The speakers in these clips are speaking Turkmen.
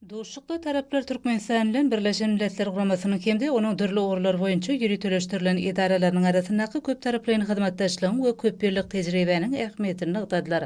Doğuşlukda taraplar Türkmenistan bilen Birleşen Milletler Guramasynyň hemde onuň dürli ogurlar boýunça ýürütüleşdirilen idaralarynyň arasyndaky köp taraplyň hyzmatdaşlygyň we köp birlik tejribeniň ähmiýetini nykdadylar.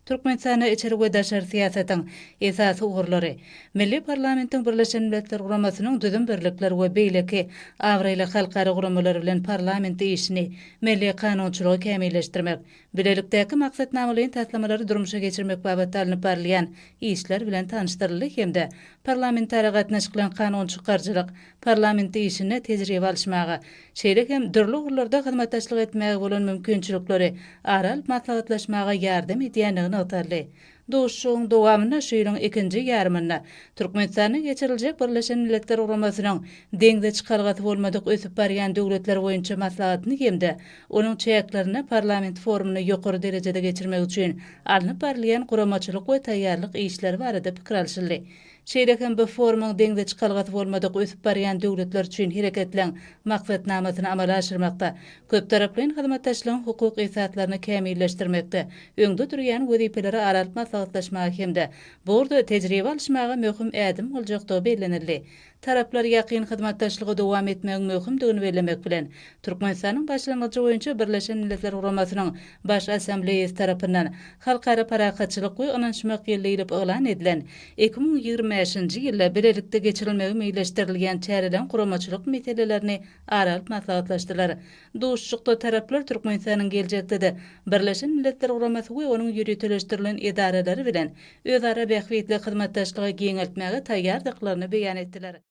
Türkmenistana içeri we daşary siýasatyň esasy ugurlary, Milli Parlamentiň Birleşen Milletler Guramasynyň düzüm birlikler we beýleki awraýly halkara guramalary bilen parlament işini, milli kanunçylygy kämilleşdirmek, bilelikdäki maksatnamalaryň taslamalary durmuşa geçirmek babat alınıp barlayan işler bilen tanışdyryldy hemde parlamentary gatnaşyk kanun çykarjylyk, parlament işine tejribe alşmagy, şeýle hem dürli ugurlarda hyzmatdaşlyk etmäge bolan mümkinçilikleri aral maslahatlaşmaga ýardam edýändigini atarly. Doğuşçuğun dowamyna şeýleň ikinji ýarmyna Türkmenistanyň geçiriljek Birleşen Milletler Guramasynyň deňde çykargaty bolmadyk ösüp barýan döwletler boýunça maslahatyny hemde onuň çäklerini parlament forumuny ýokary derejede geçirmek üçin alınıp barlayan guramaçylyk we taýýarlyk işleri barada pikir alşyldy. Şeýle bu forumuň deňde çykargaty bolmadyk ösüp barýan döwletler üçin hereketlen maksatnamasyny amala aşyrmakda, köp taraplyň hyzmatdaşlygyň hukuk esatlaryny kämilleşdirmekde, öňde durýan wezipeleri aralyp maslahatlaşmagy hemde burada tejribe alşmaga möhüm ädim boljakdygy bellenildi. Taraplar ýakyn hyzmatdaşlygy dowam etmegi möhümdigini bellemek bilen Türkmenistanyň başlangyjy boýunça Birleşen Milletler Guramasynyň baş assambleýasy tarapyndan halkara parakatçylyk we ynançmak ýerleýilip elan edilen 2025-nji ýylda bilelikde geçirilmegi meýleşdirilýän çäreden guramaçylyk meselelerini aralyp maslahatlaşdylar. Doğuşçukda taraplar Türkmenistanyň geljekde de Birleşen Milletler Guramasy we onuň ýürütüleşdirilen idaralary bilen özara bähwetli hyzmatdaşlygy giňeltmäge taýýardyklaryny beýan etdiler.